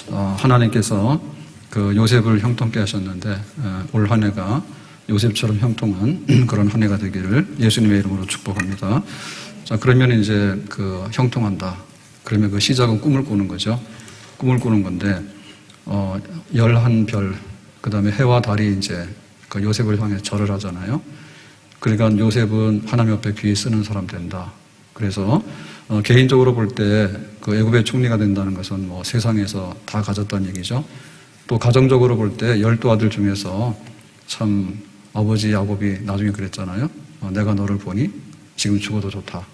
하나님께서 그 요셉을 형통케 하셨는데 올 한 해가 요셉처럼 형통한 그런 한 해가 되기를 예수님의 이름으로 축복합니다. 자, 그러면 이제 그 형통한다. 그러면 그 시작은 꿈을 꾸는 거죠. 꿈을 꾸는 건데 11별, 그 다음에 해와 달이 이제 그 요셉을 향해 절을 하잖아요. 그러니까 요셉은 하나님 앞에 귀히 쓰는 사람 된다. 그래서 개인적으로 볼 때 그 애굽의 총리가 된다는 것은 뭐 세상에서 다 가졌다는 얘기죠. 또 가정적으로 볼 때 12아들 중에서 참 아버지 야곱이 나중에 그랬잖아요. 내가 너를 보니 지금 죽어도 좋다.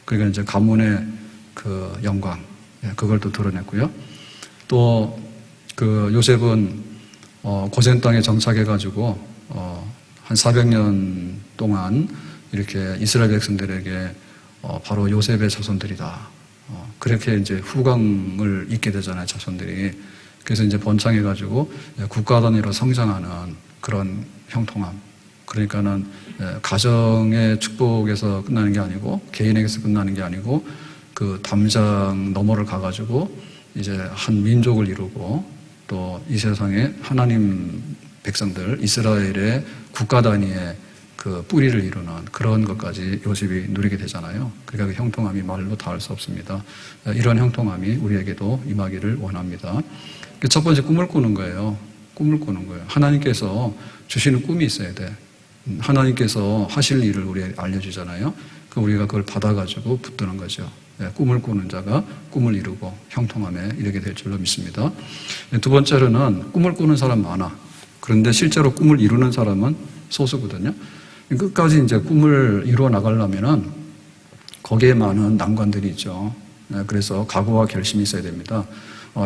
그러니까 이제 가문의 그 영광, 그걸 또 드러냈고요. 또 그 요셉은 고센 땅에 정착해가지고 한 400년 동안 이렇게 이스라엘 백성들에게 바로 요셉의 자손들이다. 그렇게 이제 후광을 입게 되잖아요, 자손들이. 그래서 이제 번창해가지고 국가 단위로 성장하는 그런 형통함. 그러니까는 가정의 축복에서 끝나는 게 아니고 개인에게서 끝나는 게 아니고 그 담장 너머를 가가지고 이제 한 민족을 이루고 또 이 세상에 하나님 백성들 이스라엘의 국가 단위의 그 뿌리를 이루는 그런 것까지 요셉이 누리게 되잖아요. 그러니까 그 형통함이 말로 다 할 수 없습니다. 이런 형통함이 우리에게도 임하기를 원합니다. 첫 번째 꿈을 꾸는 거예요. 꿈을 꾸는 거예요. 하나님께서 주시는 꿈이 있어야 돼. 하나님께서 하실 일을 우리에게 알려주잖아요. 우리가 그걸 받아가지고 붙드는 거죠. 꿈을 꾸는 자가 꿈을 이루고 형통함에 이르게 될 줄로 믿습니다. 두 번째로는 꿈을 꾸는 사람 많아. 그런데 실제로 꿈을 이루는 사람은 소수거든요. 끝까지 이제 꿈을 이루어 나가려면은 거기에 많은 난관들이 있죠. 그래서 각오와 결심이 있어야 됩니다.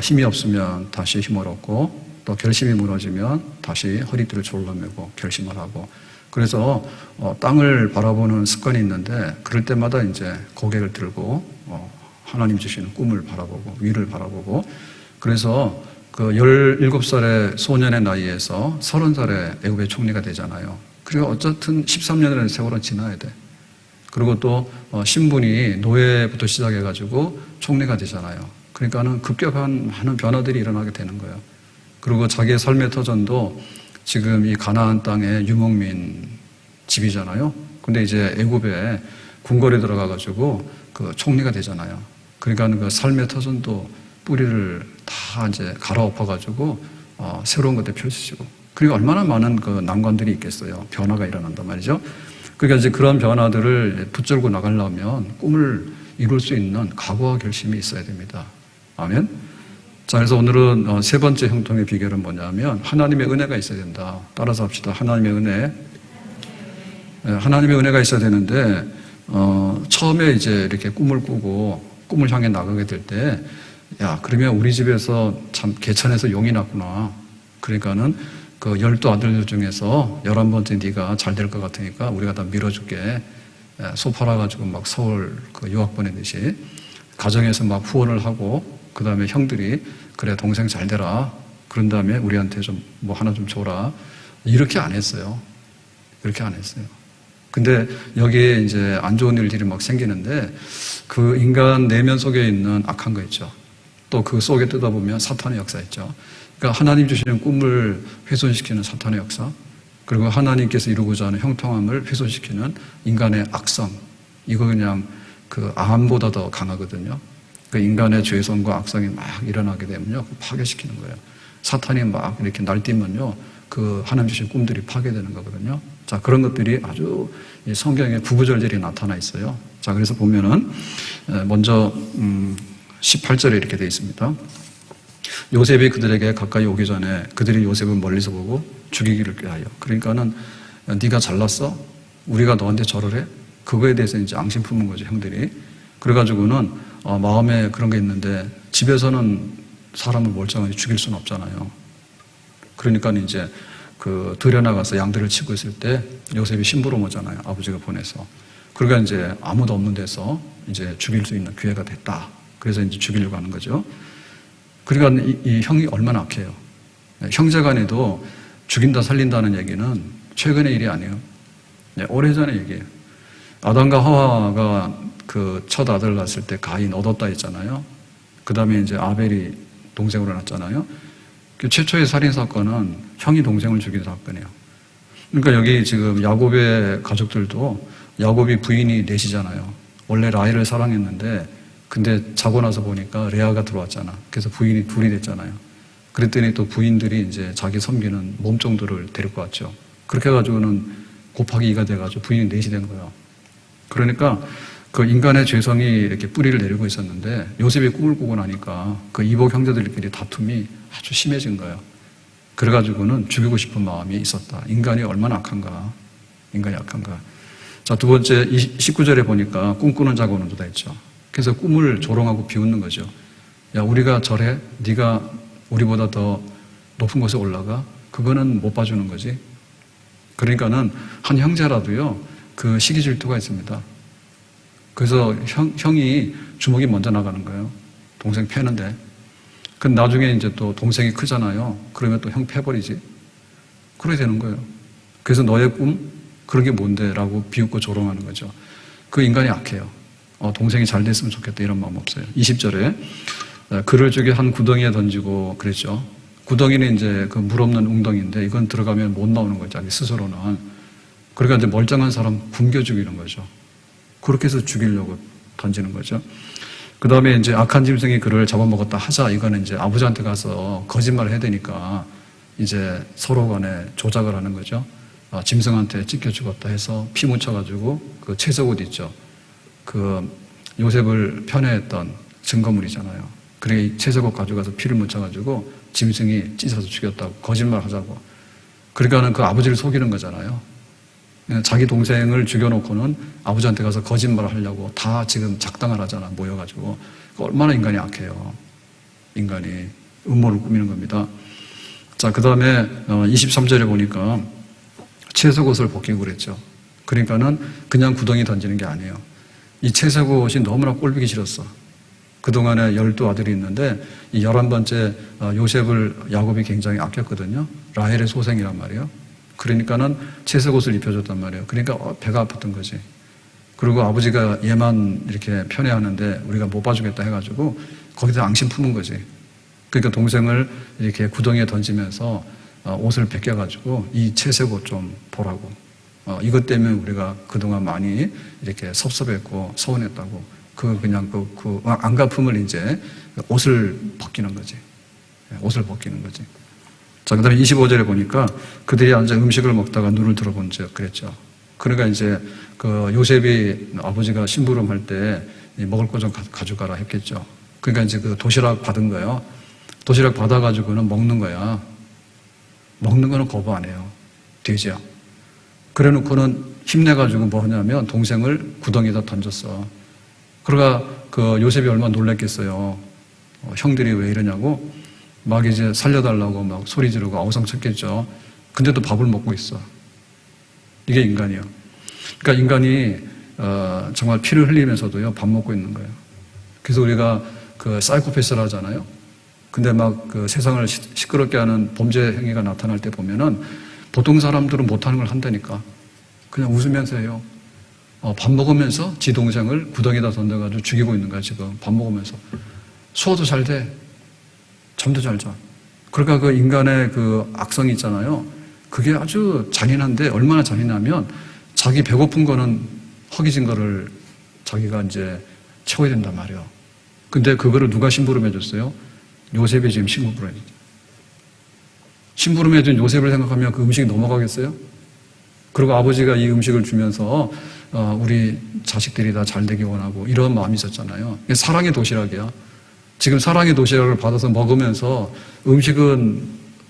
힘이 없으면 다시 힘을 얻고 또 결심이 무너지면 다시 허리띠를 졸라매고 결심을 하고 그래서 땅을 바라보는 습관이 있는데 그럴 때마다 이제 고개를 들고 하나님 주시는 꿈을 바라보고 위를 바라보고 그래서 그 17살의 소년의 나이에서 30살의 애굽의 총리가 되잖아요. 그리고 어쨌든 13년이라는 세월은 지나야 돼. 그리고 또 신분이 노예부터 시작해가지고 총리가 되잖아요. 그러니까는 급격한 많은 변화들이 일어나게 되는 거예요. 그리고 자기의 삶의 터전도 지금 이 가나안 땅의 유목민 집이잖아요. 근데 이제 애굽에 궁궐에 들어가가지고 그 총리가 되잖아요. 그러니까 그 삶의 터전도 뿌리를 다 이제 갈아엎어가지고 새로운 것들 펼치시고 그리고 얼마나 많은 그 난관들이 있겠어요. 변화가 일어난단 말이죠. 그러니까 이제 그런 변화들을 붙들고 나가려면 꿈을 이룰 수 있는 각오와 결심이 있어야 됩니다. 아멘. 자, 그래서 오늘은 세 번째 형통의 비결은 뭐냐면 하나님의 은혜가 있어야 된다. 따라서 합시다. 하나님의 은혜. 하나님의 은혜가 있어야 되는데 처음에 이제 이렇게 꿈을 꾸고 꿈을 향해 나가게 될 때 야, 그러면 우리 집에서 참 개천에서 용이 났구나. 그러니까는 그 12아들 중에서 11번째 네가 잘 될 것 같으니까 우리가 다 밀어줄게. 소 팔아가지고 막 서울 그 유학 보내듯이 가정에서 막 후원을 하고 그 다음에 형들이 그래 동생 잘 되라. 그런 다음에 우리한테 좀 뭐 하나 좀 줘라. 이렇게 안 했어요. 그렇게 안 했어요. 근데 여기에 이제 안 좋은 일들이 막 생기는데 그 인간 내면 속에 있는 악한 거 있죠. 또 그 속에 뜯어보면 사탄의 역사 있죠. 그러니까 하나님 주시는 꿈을 훼손시키는 사탄의 역사, 그리고 하나님께서 이루고자 하는 형통함을 훼손시키는 인간의 악성, 이거 그냥 그 암보다 더 강하거든요. 그 인간의 죄성과 악성이 막 일어나게 되면요, 파괴시키는 거예요. 사탄이 막 이렇게 날뛰면요, 그 하나님 주신 꿈들이 파괴되는 거거든요. 자, 그런 것들이 아주 성경에 구구절절히 나타나 있어요. 자, 그래서 보면은 먼저 18절에 이렇게 되어 있습니다. 요셉이 그들에게 가까이 오기 전에 그들이 요셉을 멀리서 보고 죽이기를 꾀하여. 그러니까는 네가 잘났어? 우리가 너한테 절을 해? 그거에 대해서 이제 앙심 품은 거죠, 형들이. 그래가지고는 마음에 그런 게 있는데 집에서는 사람을 멀쩡하게 죽일 수는 없잖아요. 그러니까 이제 그 들에 나가서 양들을 치고 있을 때 요셉이 심부름 오잖아요. 아버지가 보내서. 그러니까 이제 아무도 없는 데서 이제 죽일 수 있는 기회가 됐다. 그래서 이제 죽이려고 하는 거죠. 그러니까 이 형이 얼마나 악해요. 형제간에도 죽인다 살린다는 얘기는 최근의 일이 아니에요. 오래전의 얘기예요. 아담과 하와가 그 첫 아들 낳았을 때 가인 얻었다 했잖아요. 그 다음에 이제 아벨이 동생으로 낳았잖아요. 그 최초의 살인 사건은 형이 동생을 죽인 사건이에요. 그러니까 여기 지금 야곱의 가족들도 야곱이 부인이 넷이잖아요. 원래 라헬을 사랑했는데 근데 자고 나서 보니까 레아가 들어왔잖아. 그래서 부인이 둘이 됐잖아요. 그랬더니 또 부인들이 이제 자기 섬기는 몸종들을 데리고 왔죠. 그렇게 해가지고는 곱하기 2가 돼가지고 부인이 넷이 된 거예요. 그러니까 그 인간의 죄성이 이렇게 뿌리를 내리고 있었는데 요셉이 꿈을 꾸고 나니까 그 이복 형제들끼리 다툼이 아주 심해진 거예요. 그래가지고는 죽이고 싶은 마음이 있었다. 인간이 얼마나 악한가. 인간이 악한가. 자, 두 번째 19절에 보니까 꿈꾸는 자가 오는도다 했죠. 그래서 꿈을 조롱하고 비웃는 거죠. 야, 우리가 저래? 네가 우리보다 더 높은 곳에 올라가? 그거는 못 봐주는 거지. 그러니까는 한 형제라도요, 그 시기 질투가 있습니다. 그래서 형이 주먹이 먼저 나가는 거예요. 동생 패는데. 그 나중에 이제 또 동생이 크잖아요. 그러면 또 형 패버리지. 그렇게 되는 거예요. 그래서 너의 꿈? 그런 게 뭔데? 라고 비웃고 조롱하는 거죠. 그 인간이 악해요. 동생이 잘 됐으면 좋겠다 이런 마음 없어요. 20절에 그를 죽여 한 구덩이에 던지고 그랬죠. 구덩이는 이제 그 물 없는 웅덩이인데 이건 들어가면 못 나오는 거죠. 자기 스스로는. 그러니까 이제 멀쩡한 사람 굶겨 죽이는 거죠. 그렇게 해서 죽이려고 던지는 거죠. 그 다음에 이제 악한 짐승이 그를 잡아먹었다 하자. 이거는 이제 아버지한테 가서 거짓말을 해야 되니까 이제 서로 간에 조작을 하는 거죠. 짐승한테 찢겨 죽었다 해서 피 묻혀가지고 그 채석옷 있죠. 그 요셉을 편애했던 증거물이잖아요. 그래 채석옷 가져가서 피를 묻혀가지고 짐승이 찢어서 죽였다고 거짓말 하자고. 그러니까는 그 아버지를 속이는 거잖아요. 자기 동생을 죽여놓고는 아버지한테 가서 거짓말을 하려고 다 지금 작당을 하잖아. 모여가지고. 얼마나 인간이 악해요. 인간이 음모를 꾸미는 겁니다. 자, 그 다음에 23절에 보니까 채석옷을 벗기고 그랬죠. 그러니까는 그냥 구덩이 던지는 게 아니에요. 이 채석옷이 너무나 꼴보기 싫었어. 그동안에 12아들이 있는데 이 11번째 요셉을 야곱이 굉장히 아꼈거든요. 라헬의 소생이란 말이에요. 그러니까는 채색옷을 입혀줬단 말이에요. 그러니까 배가 아팠던 거지. 그리고 아버지가 얘만 이렇게 편애하는데 우리가 못 봐주겠다 해가지고 거기다 앙심 품은 거지. 그러니까 동생을 이렇게 구덩이에 던지면서 옷을 벗겨가지고 이 채색옷 좀 보라고. 이것 때문에 우리가 그동안 많이 이렇게 섭섭했고 서운했다고. 그냥 그 안갚음을 이제 옷을 벗기는 거지. 옷을 벗기는 거지. 자, 그 다음에 25절에 보니까 그들이 앉아 음식을 먹다가 눈을 들어본 적 그랬죠. 그러니까 이제 그 요셉이 아버지가 심부름 할 때 먹을 거 좀 가져가라 했겠죠. 그러니까 이제 그 도시락 받은 거예요. 도시락 받아가지고는 먹는 거야. 먹는 거는 거부 안 해요. 돼지야. 그래 놓고는 힘내가지고 뭐 하냐면 동생을 구덩이에다 던졌어. 그러가 그 요셉이 얼마나 놀랬겠어요. 형들이 왜 이러냐고 막 이제 살려달라고 막 소리 지르고 아우성 쳤겠죠. 근데도 밥을 먹고 있어. 이게 인간이에요. 그러니까 인간이 정말 피를 흘리면서도요 밥 먹고 있는 거예요. 그래서 우리가 그 사이코패스를 하잖아요. 근데 막 그 세상을 시끄럽게 하는 범죄 행위가 나타날 때 보면은 보통 사람들은 못하는 걸 한다니까. 그냥 웃으면서 해요. 밥 먹으면서 지 동생을 구덩이에다 던져가지고 죽이고 있는 거야 지금. 밥 먹으면서. 소화도 잘 돼. 잠도 잘 자. 그러니까 그 인간의 그 악성이 있잖아요. 그게 아주 잔인한데 얼마나 잔인하면 자기 배고픈 거는 허기진 거를 자기가 이제 채워야 된단 말이에요. 근데 그거를 누가 심부름 해줬어요? 요셉이 지금 심부름 해줬죠. 심부름 해준 요셉을 생각하면 그 음식이 넘어가겠어요? 그리고 아버지가 이 음식을 주면서 우리 자식들이 다 잘 되기 원하고 이런 마음이 있었잖아요. 이게 사랑의 도시락이야. 지금 사랑의 도시락을 받아서 먹으면서 음식은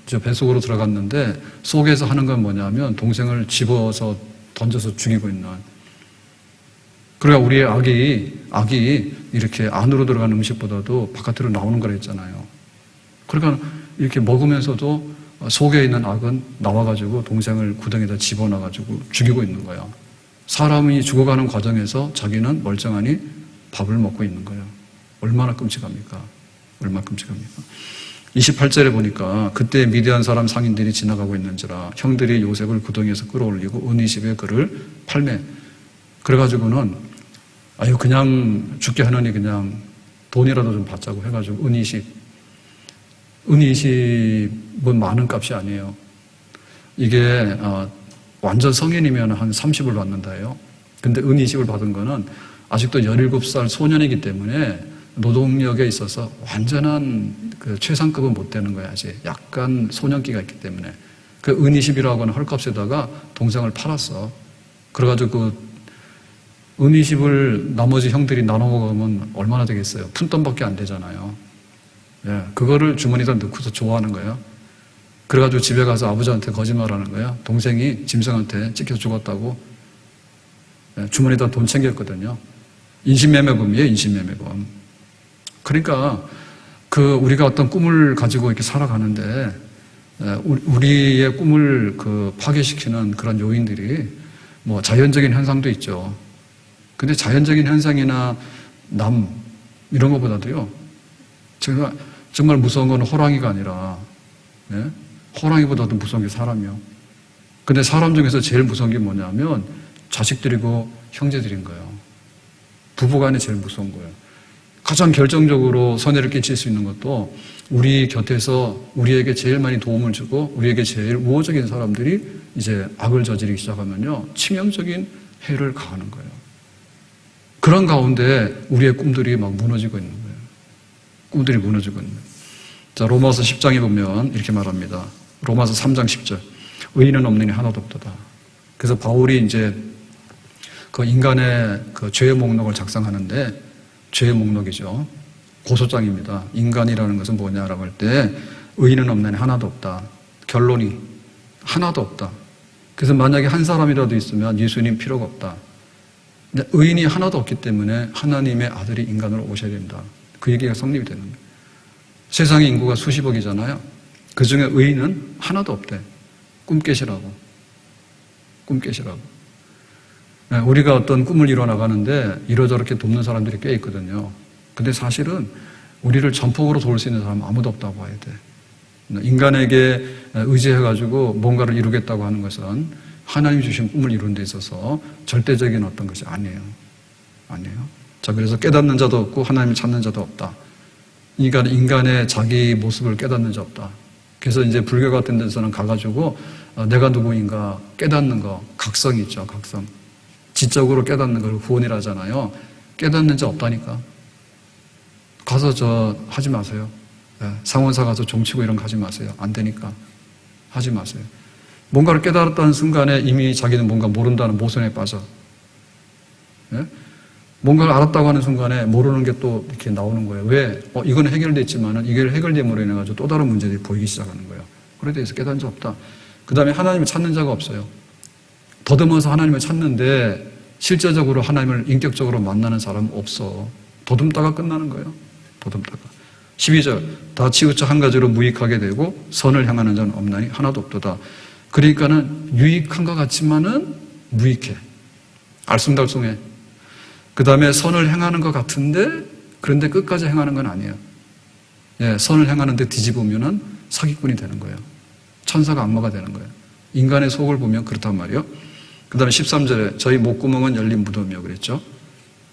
저 뱃속으로 들어갔는데 속에서 하는 건 뭐냐면 동생을 집어서 던져서 죽이고 있는. 그러니까 우리의 악이 이렇게 안으로 들어가는 음식보다도 바깥으로 나오는 거라 했잖아요. 그러니까 이렇게 먹으면서도 속에 있는 악은 나와가지고 동생을 구덩이에다 집어넣어가지고 죽이고 있는 거야. 사람이 죽어가는 과정에서 자기는 멀쩡하니 밥을 먹고 있는 거예요. 얼마나 끔찍합니까? 얼마나 끔찍합니까? 28절에 보니까 그때 미디안 사람 상인들이 지나가고 있는지라 형들이 요셉을 구덩이에서 끌어올리고 은 20에 그를 팔매. 그래가지고는 아유 그냥 죽게 하느니 그냥 돈이라도 좀 받자고 해가지고 은 20. 은 20은 많은 값이 아니에요. 이게 완전 성인이면 한 30을 받는다 해요. 근데 은 20을 받은 거는 아직도 17살 소년이기 때문에 노동력에 있어서 완전한 그 최상급은 못 되는 거야, 아직. 약간 소년기가 있기 때문에. 그 은 20이라고 하는 헐값에다가 동생을 팔았어. 그래가지고 은 20을 나머지 형들이 나눠 먹으면 얼마나 되겠어요? 푼돈밖에 안 되잖아요. 예, 그거를 주머니에다 넣고서 좋아하는 거예요. 그래가지고 집에 가서 아버지한테 거짓말하는 거예요. 동생이 짐승한테 찍혀 죽었다고. 예, 주머니에다 돈 챙겼거든요. 인신매매범이에요, 인신매매범. 그러니까 우리가 어떤 꿈을 가지고 이렇게 살아가는데 우리의 꿈을 파괴시키는 그런 요인들이 뭐 자연적인 현상도 있죠. 근데 자연적인 현상이나 이런 것보다도요, 정말 무서운 건 호랑이가 아니라, 예? 호랑이보다도 무서운 게 사람이요. 근데 사람 중에서 제일 무서운 게 뭐냐면 자식들이고 형제들인 거예요. 부부간에 제일 무서운 거예요. 가장 결정적으로 손해를 끼칠 수 있는 것도 우리 곁에서 우리에게 제일 많이 도움을 주고 우리에게 제일 우호적인 사람들이 이제 악을 저지르기 시작하면요, 치명적인 해를 가하는 거예요. 그런 가운데 우리의 꿈들이 막 무너지고 있는 거예요. 꿈들이 무너지고 있는 거예요. 자, 로마서 10장에 보면 이렇게 말합니다. 로마서 3장 10절. 의인은 없느니 하나도 없도다. 그래서 바울이 이제 그 인간의 그 죄의 목록을 작성하는데, 죄의 목록이죠. 고소장입니다. 인간이라는 것은 뭐냐라고 할 때 의인은 없느니 하나도 없다. 결론이 하나도 없다. 그래서 만약에 한 사람이라도 있으면 예수님 필요가 없다. 근데 의인이 하나도 없기 때문에 하나님의 아들이 인간으로 오셔야 된다. 그 얘기가 성립이 되는 거예요. 세상의 인구가 수십억이잖아요. 그 중에 의인은 하나도 없대. 꿈 깨시라고. 꿈 깨시라고. 우리가 어떤 꿈을 이뤄 나가는데 이러저렇게 돕는 사람들이 꽤 있거든요. 근데 사실은 우리를 전폭으로 도울 수 있는 사람은 아무도 없다고 봐야 돼. 인간에게 의지해가지고 뭔가를 이루겠다고 하는 것은 하나님이 주신 꿈을 이루는 데 있어서 절대적인 어떤 것이 아니에요. 아니에요. 자, 그래서 깨닫는 자도 없고 하나님을 찾는 자도 없다. 그러니까 인간의 자기 모습을 깨닫는 자 없다. 그래서 이제 불교 같은 데서는 가가지고 내가 누구인가 깨닫는 거, 각성이 있죠, 각성. 지적으로 깨닫는 걸 구원이라 하잖아요. 깨닫는 자 없다니까. 가서 하지 마세요. 상원사 가서 종치고 이런 거 하지 마세요. 안 되니까. 하지 마세요. 뭔가를 깨달았다는 순간에 이미 자기는 뭔가 모른다는 모순에 빠져. 예? 뭔가를 알았다고 하는 순간에 모르는 게 또 이렇게 나오는 거예요. 왜? 이건 해결됐지만은 이게 해결됨으로 인해가지고 또 다른 문제들이 보이기 시작하는 거예요. 그래 대해서 깨달은 자 없다. 그 다음에 하나님을 찾는 자가 없어요. 더듬어서 하나님을 찾는데 실제적으로 하나님을 인격적으로 만나는 사람은 없어. 더듬다가 끝나는 거예요. 더듬다가. 12절. 다 치우쳐 한 가지로 무익하게 되고 선을 향하는 자는 없나니 하나도 없도다. 그러니까는 유익한 것 같지만은 무익해. 알쏭달쏭해. 그 다음에 선을 행하는 것 같은데 그런데 끝까지 행하는 건 아니에요. 예, 선을 행하는데 뒤집으면은 사기꾼이 되는 거예요. 천사가 악마가 되는 거예요. 인간의 속을 보면 그렇단 말이에요. 그 다음에 13절에 저희 목구멍은 열린 무덤이요 그랬죠.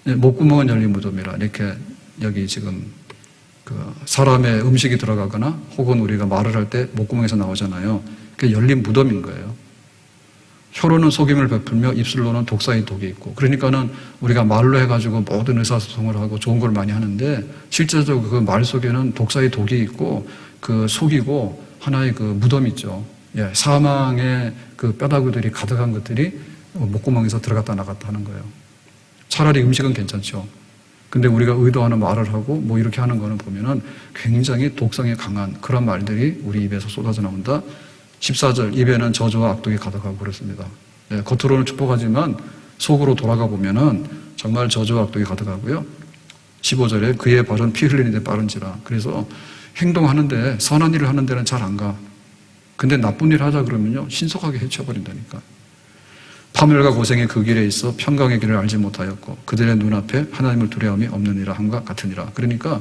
예, 목구멍은 열린 무덤이라 이렇게 여기 지금 사람의 음식이 들어가거나 혹은 우리가 말을 할 때 목구멍에서 나오잖아요. 그게 열린 무덤인 거예요. 혀로는 속임을 베풀며 입술로는 독사의 독이 있고, 그러니까는 우리가 말로 해가지고 모든 의사소통을 하고 좋은 걸 많이 하는데 실제적으로 그 말 속에는 독사의 독이 있고 그 속이고 하나의 그 무덤이 있죠. 예, 사망의 그 뼈다구들이 가득한 것들이 목구멍에서 들어갔다 나갔다 하는 거예요. 차라리 음식은 괜찮죠. 근데 우리가 의도하는 말을 하고 뭐 이렇게 하는 거는 보면은 굉장히 독성이 강한 그런 말들이 우리 입에서 쏟아져 나온다. 14절, 입에는 저주와 악독이 가득하고 그렇습니다. 네, 겉으로는 축복하지만 속으로 돌아가 보면은 정말 저주와 악독이 가득하고요. 15절에 그의 발은 피 흘리는 데 빠른지라. 그래서 행동하는데 선한 일을 하는 데는 잘 안 가. 근데 나쁜 일 하자 그러면요 신속하게 해쳐버린다니까. 파멸과 고생의 그 길에 있어 평강의 길을 알지 못하였고 그들의 눈앞에 하나님을 두려움이 없느니라 함과 같으니라. 그러니까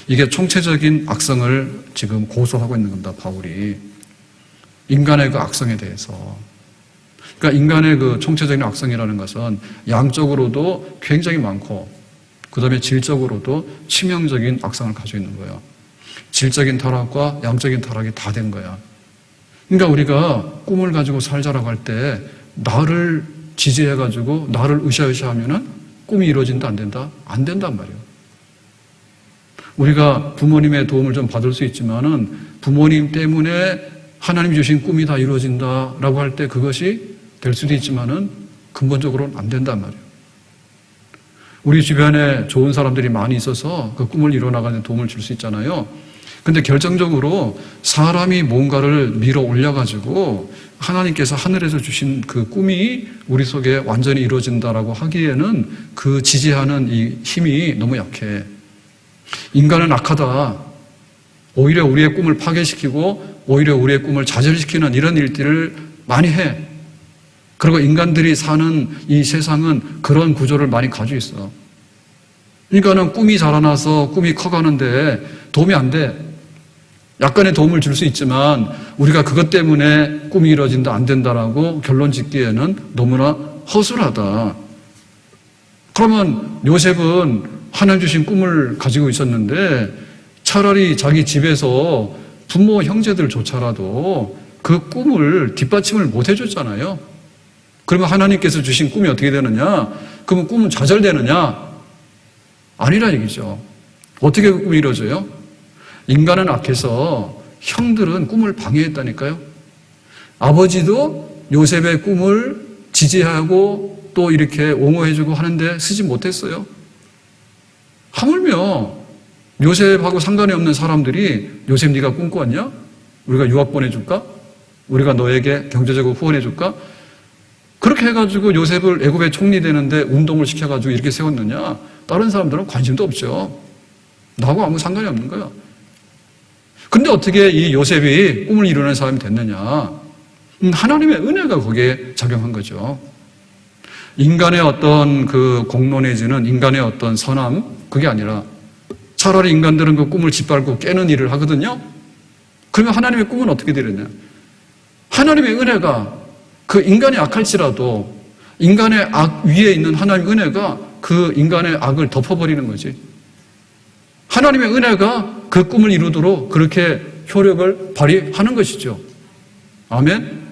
이게 총체적인 악성을 지금 고소하고 있는 겁니다. 바울이. 인간의 그 악성에 대해서. 그러니까 인간의 그 총체적인 악성이라는 것은 양적으로도 굉장히 많고 그 다음에 질적으로도 치명적인 악성을 가지고 있는 거예요. 질적인 타락과 양적인 타락이 다 된 거야. 그러니까 우리가 꿈을 가지고 살자라고 할 때 나를 지지해가지고 나를 으쌰으쌰하면은 꿈이 이루어진다 안 된다? 안 된단 말이에요. 우리가 부모님의 도움을 좀 받을 수 있지만은 부모님 때문에 하나님 주신 꿈이 다 이루어진다라고 할 때 그것이 될 수도 있지만은 근본적으로는 안 된단 말이에요. 우리 주변에 좋은 사람들이 많이 있어서 그 꿈을 이뤄나가는 도움을 줄 수 있잖아요. 근데 결정적으로 사람이 뭔가를 밀어 올려가지고 하나님께서 하늘에서 주신 그 꿈이 우리 속에 완전히 이루어진다라고 하기에는 그 지지하는 이 힘이 너무 약해. 인간은 악하다. 오히려 우리의 꿈을 파괴시키고 오히려 우리의 꿈을 좌절시키는 이런 일들을 많이 해. 그리고 인간들이 사는 이 세상은 그런 구조를 많이 가지고 있어. 그러니까는 꿈이 자라나서 꿈이 커가는데 도움이 안 돼. 약간의 도움을 줄 수 있지만 우리가 그것 때문에 꿈이 이루어진다 안 된다라고 결론 짓기에는 너무나 허술하다. 그러면 요셉은 하나님 주신 꿈을 가지고 있었는데 차라리 자기 집에서 부모 형제들조차라도 그 꿈을 뒷받침을 못 해줬잖아요. 그러면 하나님께서 주신 꿈이 어떻게 되느냐? 그러면 꿈은 좌절되느냐? 아니라 얘기죠. 어떻게 그 꿈이 이루어져요? 인간은 악해서 형들은 꿈을 방해했다니까요. 아버지도 요셉의 꿈을 지지하고 또 이렇게 옹호해주고 하는데 쓰지 못했어요. 하물며 요셉하고 상관이 없는 사람들이 요셉 네가 꿈 꿨냐? 우리가 유학 보내줄까? 우리가 너에게 경제적으로 후원해줄까? 그렇게 해가지고 요셉을 애굽의 총리 되는데 운동을 시켜가지고 이렇게 세웠느냐? 다른 사람들은 관심도 없죠. 나하고 아무 상관이 없는 거야. 근데 어떻게 이 요셉이 꿈을 이루는 사람이 됐느냐? 하나님의 은혜가 거기에 작용한 거죠. 인간의 어떤 그 공로 내지는 인간의 어떤 선함, 그게 아니라 차라리 인간들은 그 꿈을 짓밟고 깨는 일을 하거든요. 그러면 하나님의 꿈은 어떻게 되느냐? 하나님의 은혜가 그 인간이 악할지라도 인간의 악 위에 있는 하나님의 은혜가 그 인간의 악을 덮어버리는 거지. 하나님의 은혜가 그 꿈을 이루도록 그렇게 효력을 발휘하는 것이죠. 아멘.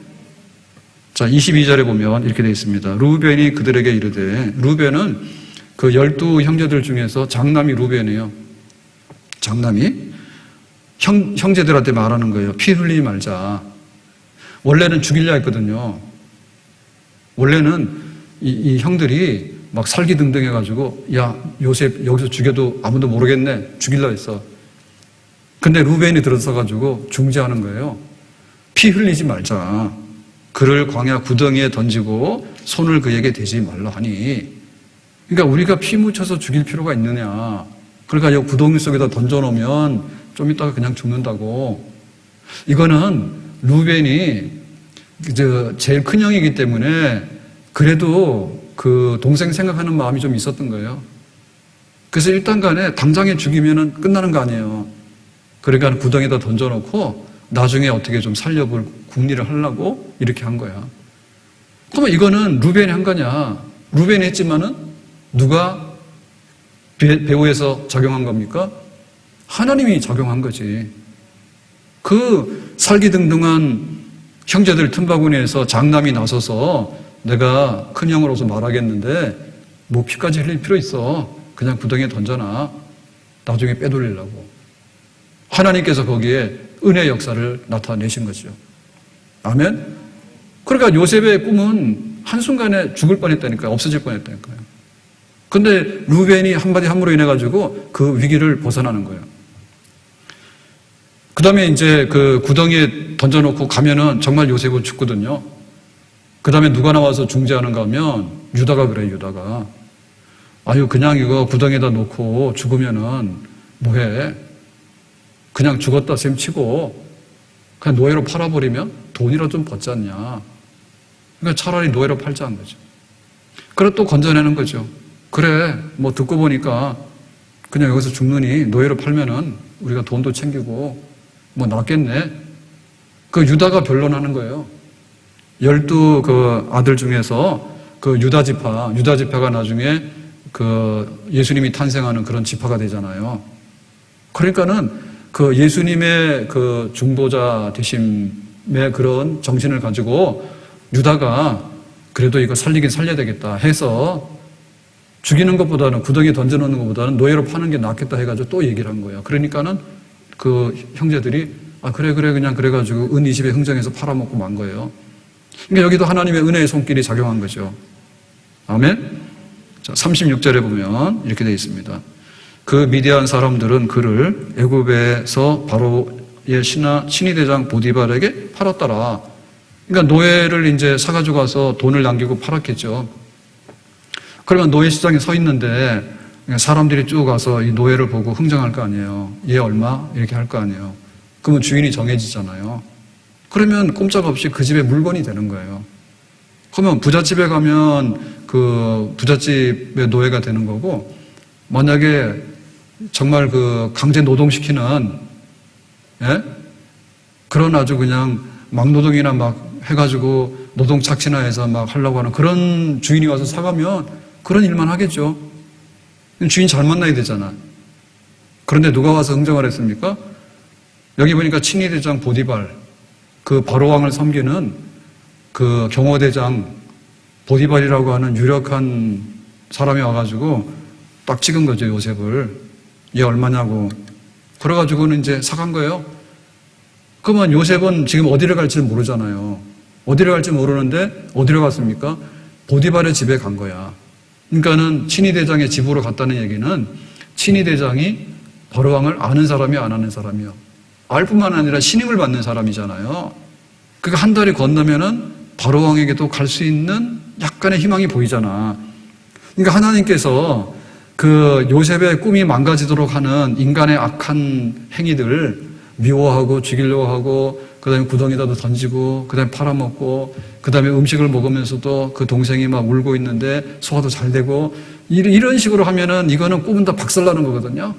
자, 22절에 보면 이렇게 되어 있습니다. 루벤이 그들에게 이르되, 루벤은 그 12 형제들 중에서 장남이 루벤이에요. 장남이 형제들한테 말하는 거예요. 피 흘리지 말자. 원래는 죽이려 했거든요. 원래는 이 형들이 막 살기등등 해가지고 야 요셉 여기서 죽여도 아무도 모르겠네 죽이려 했어. 근데 루벤이 들어서가지고 중재하는 거예요. 피 흘리지 말자. 그를 광야 구덩이에 던지고 손을 그에게 대지 말라 하니. 그러니까 우리가 피 묻혀서 죽일 필요가 있느냐. 그러니까 이 구덩이 속에다 던져놓으면 좀 이따가 그냥 죽는다고. 이거는 루벤이 제일 큰 형이기 때문에 그래도 그 동생 생각하는 마음이 좀 있었던 거예요. 그래서 일단 간에 당장에 죽이면 끝나는 거 아니에요. 그러니까 구덩이에다 던져놓고 나중에 어떻게 좀 살려볼 궁리를 하려고 이렇게 한 거야. 그러면 이거는 루벤이 한 거냐? 루벤이 했지만은 누가 배후에서 작용한 겁니까? 하나님이 작용한 거지. 그 살기등등한 형제들 틈바구니에서 장남이 나서서 내가 큰 형으로서 말하겠는데 뭐 피까지 흘릴 필요 있어. 그냥 구덩이에 던져놔. 나중에 빼돌리려고. 하나님께서 거기에 은혜의 역사를 나타내신 거죠. 아멘? 그러니까 요셉의 꿈은 한순간에 죽을 뻔했다니까요. 없어질 뻔했다니까요. 근데 루벤이 한마디 함으로 인해가지고 그 위기를 벗어나는 거예요. 그 다음에 이제 그 구덩이에 던져놓고 가면은 정말 요셉은 죽거든요. 그 다음에 누가 나와서 중재하는가 하면 유다가 그래요. 유다가. 아유 그냥 이거 구덩이에다 놓고 죽으면은 뭐해. 그냥 죽었다 셈 치고 그냥 노예로 팔아버리면 돈이라도 좀 벗지 않냐. 그러니까 차라리 노예로 팔자 한 거죠. 그래 또 건져내는 거죠. 그래 뭐 듣고 보니까 그냥 여기서 죽느니 노예로 팔면은 우리가 돈도 챙기고 뭐 낫겠네. 그 유다가 변론하는 거예요. 12 그 아들 중에서 그 유다 지파가 나중에 그 예수님이 탄생하는 그런 지파가 되잖아요. 그러니까는 그 예수님의 그 중보자 되심의 그런 정신을 가지고 유다가 그래도 이거 살리긴 살려야 되겠다 해서 죽이는 것보다는 구덩이에 던져놓는 것보다는 노예로 파는 게 낫겠다 해가지고 또 얘기를 한 거예요. 그러니까는 그 형제들이 그래 그냥 그래가지고 은 20에 흥정해서 팔아먹고 만 거예요. 그러니까 여기도 하나님의 은혜의 손길이 작용한 거죠. 아멘. 자, 36절에 보면 이렇게 되어 있습니다. 그 미디안 사람들은 그를 애굽에서 바로의 친위 대장 보디발에게 팔았더라. 그러니까 노예를 이제 사가지고 가서 돈을 남기고 팔았겠죠. 그러면 노예 시장에 서 있는데 사람들이 쭉 가서 이 노예를 보고 흥정할 거 아니에요. 얘 얼마? 이렇게 할 거 아니에요. 그러면 주인이 정해지잖아요. 그러면 꼼짝없이 그 집의 물건이 되는 거예요. 그러면 부잣집에 가면 그 부잣집의 노예가 되는 거고, 만약에 정말 그 강제 노동시키는, 예? 그런 아주 그냥 막노동이나 막 해가지고 노동 착취나 막 하려고 하는 그런 주인이 와서 사가면 그런 일만 하겠죠. 주인 잘 만나야 되잖아. 그런데 누가 와서 흥정을 했습니까? 여기 보니까 친위 대장 보디발, 그 바로왕을 섬기는 그 경호대장 보디발이라고 하는 유력한 사람이 와가지고 딱 찍은 거죠, 요셉을. 얘 얼마냐고. 그래가지고는 이제 사간 거예요. 그러면 요셉은 지금 어디를 갈지 모르잖아요. 어디를 갈지 모르는데 어디로 갔습니까? 보디발의 집에 간 거야. 그러니까는 친위 대장의 집으로 갔다는 얘기는 친위 대장이 바로왕을 아는 사람이 안 아는 사람이요. 알 뿐만 아니라 신임을 받는 사람이잖아요. 그러니까 한 달이 건너면은 바로왕에게도 갈 수 있는 약간의 희망이 보이잖아. 그러니까 하나님께서 그 요셉의 꿈이 망가지도록 하는 인간의 악한 행위들 미워하고 죽이려고 하고, 그 다음에 구덩이에다 던지고, 그 다음에 팔아먹고, 그 다음에 음식을 먹으면서도 그 동생이 막 울고 있는데 소화도 잘 되고, 이런 식으로 하면은 이거는 꿈은 다 박살나는 거거든요.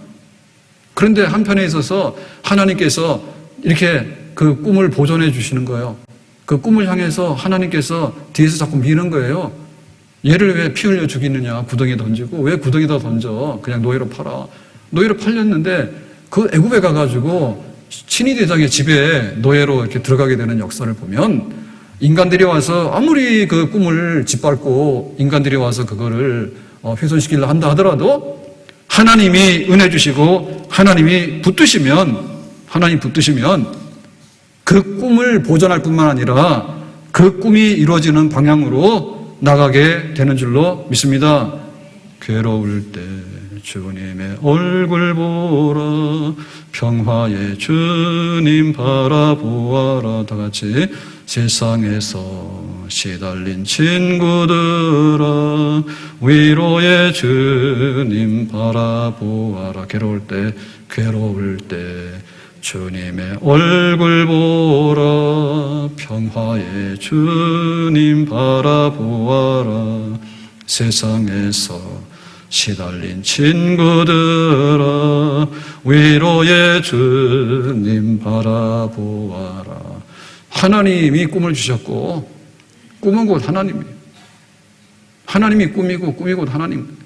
그런데 한편에 있어서 하나님께서 이렇게 그 꿈을 보존해 주시는 거예요. 그 꿈을 향해서 하나님께서 뒤에서 자꾸 미는 거예요. 얘를 왜 피 흘려 죽이느냐, 구덩이에 던지고, 왜 구덩이에다 던져? 그냥 노예로 팔아. 노예로 팔렸는데 그 애굽에 가가지고 친위 대장의 집에 노예로 이렇게 들어가게 되는 역사를 보면, 인간들이 와서 아무리 그 꿈을 짓밟고 인간들이 와서 그거를 훼손시키려 한다 하더라도 하나님이 은혜 주시고 하나님 붙드시면 그 꿈을 보존할 뿐만 아니라 그 꿈이 이루어지는 방향으로 나가게 되는 줄로 믿습니다. 괴로울 때 주님의 얼굴 보라, 평화의 주님 바라보아라. 다 같이. 세상에서 시달린 친구들아, 위로의 주님 바라보아라. 괴로울 때 주님의 얼굴 보라, 평화의 주님 바라보아라. 세상에서 시달린 친구들아, 위로의 주님 바라보아라. 하나님이 꿈을 주셨고, 꿈은 곧 하나님이에요. 하나님이 꿈이고, 꿈이 곧 하나님.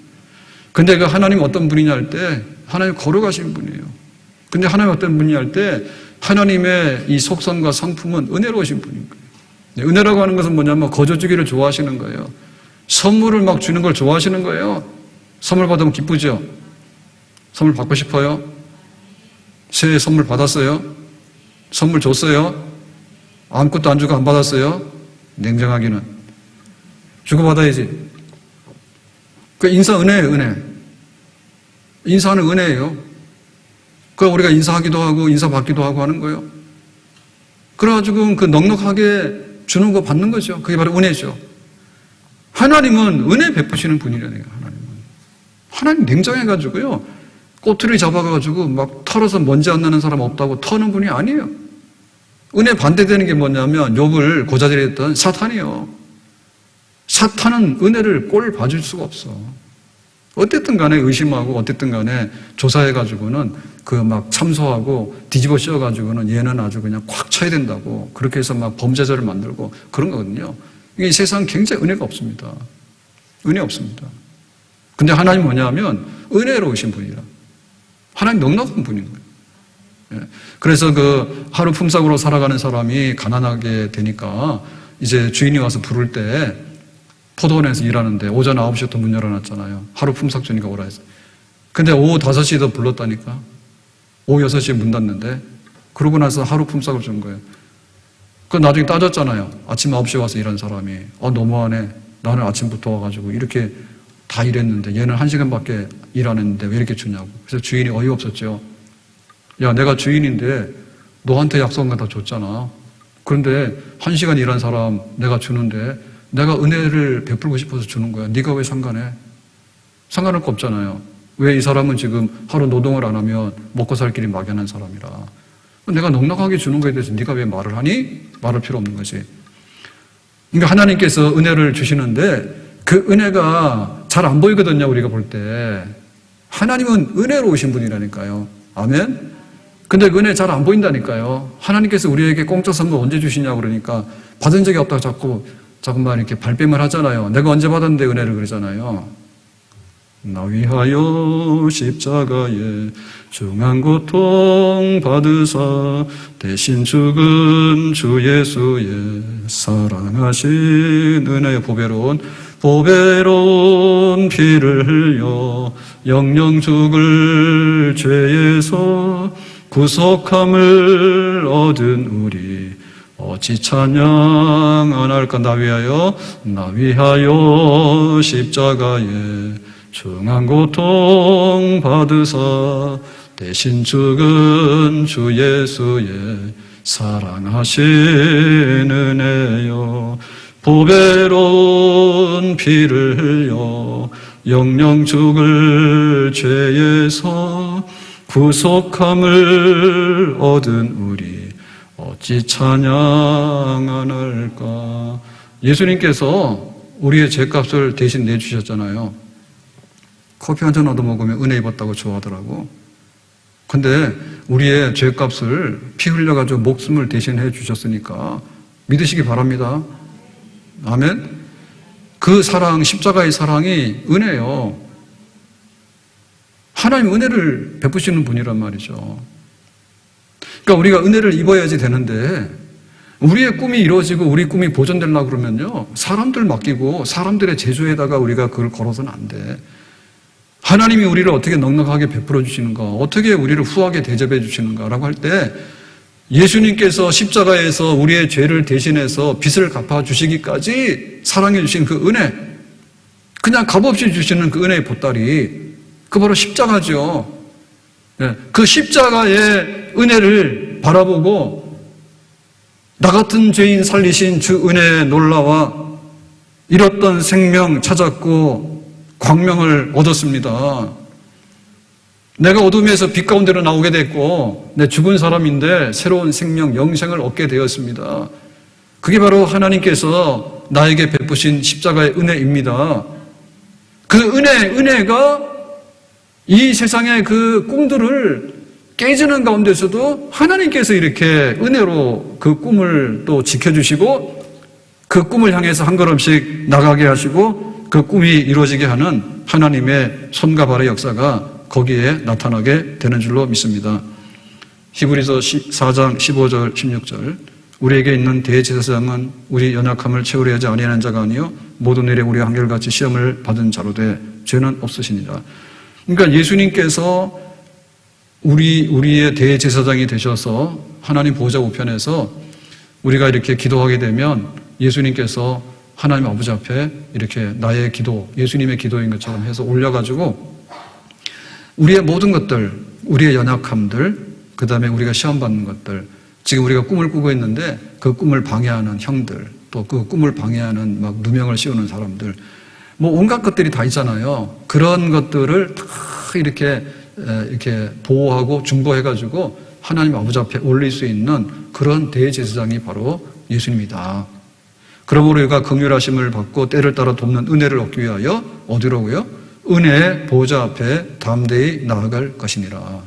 근데 그 하나님 어떤 분이냐 할 때, 하나님 거룩하신 분이에요. 근데 하나님 어떤 분이냐 할 때, 하나님의 이 속성과 성품은 은혜로우신 분인 거예요. 은혜라고 하는 것은 뭐냐면 거저주기를 좋아하시는 거예요. 선물을 막 주는 걸 좋아하시는 거예요. 선물 받으면 기쁘죠? 선물 받고 싶어요? 새해 선물 받았어요? 선물 줬어요? 아무것도 안 주고 안 받았어요? 냉정하기는. 주고받아야지. 그 인사 은혜예요, 은혜. 인사는 은혜예요. 그 우리가 인사하기도 하고 인사받기도 하고 하는 거예요. 그래가지고 그 넉넉하게 주는 거 받는 거죠. 그게 바로 은혜죠. 하나님은 은혜 베푸시는 분이라네요, 하나님 냉정해가지고요, 꼬투리 잡아가지고 막 털어서 먼지 안 나는 사람 없다고 터는 분이 아니에요. 은혜 반대되는 게 뭐냐면 욥을 고자질했던 사탄이에요. 사탄은 은혜를 꼴 봐줄 수가 없어. 어쨌든 간에 의심하고 어쨌든 간에 조사해가지고는 그 막 참소하고 뒤집어 씌워가지고는 얘는 아주 그냥 꽉 쳐야 된다고 그렇게 해서 막 범죄자를 만들고 그런 거거든요. 이 세상 굉장히 은혜가 없습니다. 은혜 없습니다. 근데 하나님 뭐냐면 은혜로우신 분이라. 하나님 넉넉한 분인 거예요. 그래서 그 하루 품삯으로 살아가는 사람이 가난하게 되니까 이제 주인이 와서 부를 때 포도원에서 일하는데 오전 9시부터 문 열어놨잖아요. 하루 품삯 주니까 오라 해서. 근데 오후 5시에 불렀다니까. 오후 6시에 문 닫는데. 그러고 나서 하루 품삯을 준 거예요. 그 나중에 따졌잖아요. 아침 9시에 와서 일한 사람이. 너무하네. 나는 아침부터 와가지고 이렇게 다 일했는데 얘는 1시간밖에 일 안 했는데 왜 이렇게 주냐고. 그래서 주인이 어이없었죠. 야, 내가 주인인데 너한테 약속한 거 다 줬잖아. 그런데 1시간 일한 사람 내가 주는데 내가 은혜를 베풀고 싶어서 주는 거야. 네가 왜 상관해? 상관할 거 없잖아요. 왜 이 사람은 지금 하루 노동을 안 하면 먹고 살 길이 막연한 사람이라. 내가 넉넉하게 주는 거에 대해서 네가 왜 말을 하니? 말할 필요 없는 거지. 그러니까 하나님께서 은혜를 주시는데 그 은혜가 잘 안 보이거든요. 우리가 볼 때. 하나님은 은혜로 오신 분이라니까요. 아멘? 근데 그 은혜 잘 안 보인다니까요. 하나님께서 우리에게 공짜 선물 언제 주시냐고 그러니까 받은 적이 없다고 자꾸만 이렇게 발뺌을 하잖아요. 내가 언제 받았는데 은혜를 그러잖아요. 나 위하여 십자가에 중한 고통 받으사 대신 죽은 주 예수의 사랑하신 은혜의 보배로운 피를 흘려 영영 죽을 죄에서 구속함을 얻은 우리 어찌 찬양 안 할까. 나 위하여 십자가에 중한 고통 받으사 대신 죽은 주 예수의 사랑하신 은혜여 보배로운 피를 흘려 영영 죽을 죄에서 구속함을 얻은 우리 어찌 찬양 안 할까. 예수님께서 우리의 죄값을 대신 내주셨잖아요. 커피 한 잔 얻어먹으면 은혜 입었다고 좋아하더라고. 근데 우리의 죄값을 피 흘려가지고 목숨을 대신해 주셨으니까 믿으시기 바랍니다. 아멘. 그 사랑, 십자가의 사랑이 은혜예요. 하나님 은혜를 베푸시는 분이란 말이죠. 그러니까 우리가 은혜를 입어야지 되는데 우리의 꿈이 이루어지고 우리 꿈이 보존되려고 그러면요, 사람들 맡기고 사람들의 제조에다가 우리가 그걸 걸어서는 안 돼. 하나님이 우리를 어떻게 넉넉하게 베풀어 주시는가, 어떻게 우리를 후하게 대접해 주시는가라고 할 때 예수님께서 십자가에서 우리의 죄를 대신해서 빚을 갚아주시기까지 사랑해 주신 그 은혜, 그냥 값없이 주시는 그 은혜의 보따리, 그 바로 십자가죠. 그 십자가의 은혜를 바라보고 나 같은 죄인 살리신 주 은혜의 놀라와 잃었던 생명 찾았고 광명을 얻었습니다. 내가 어둠에서 빛 가운데로 나오게 됐고 내 죽은 사람인데 새로운 생명, 영생을 얻게 되었습니다. 그게 바로 하나님께서 나에게 베푸신 십자가의 은혜입니다. 그 은혜가 이 세상의 그 꿈들을 깨지는 가운데서도 하나님께서 이렇게 은혜로 그 꿈을 또 지켜주시고 그 꿈을 향해서 한 걸음씩 나가게 하시고 그 꿈이 이루어지게 하는 하나님의 손과 발의 역사가 거기에 나타나게 되는 줄로 믿습니다. 히브리서 4장 15절 16절 우리에게 있는 대제사장은 우리 연약함을 채우려 하지 아니하는 자가 아니요 모든 일에 우리와 한결같이 시험을 받은 자로 돼 죄는 없으시니라. 그러니까 예수님께서 우리의 대제사장이 되셔서 하나님 보좌 우편에서 우리가 이렇게 기도하게 되면 예수님께서 하나님 아버지 앞에 이렇게 나의 기도, 예수님의 기도인 것처럼 해서 올려가지고 우리의 모든 것들, 우리의 연약함들, 그 다음에 우리가 시험받는 것들, 지금 우리가 꿈을 꾸고 있는데 그 꿈을 방해하는 형들, 또 그 꿈을 방해하는 막 누명을 씌우는 사람들, 뭐 온갖 것들이 다 있잖아요. 그런 것들을 다 이렇게 보호하고 중보해가지고 하나님 아버지 앞에 올릴 수 있는 그런 대제사장이 바로 예수님이다. 그러므로 우리가 긍휼하심을 받고 때를 따라 돕는 은혜를 얻기 위하여 어디로고요? 은혜의 보좌 앞에 담대히 나아갈 것이니라.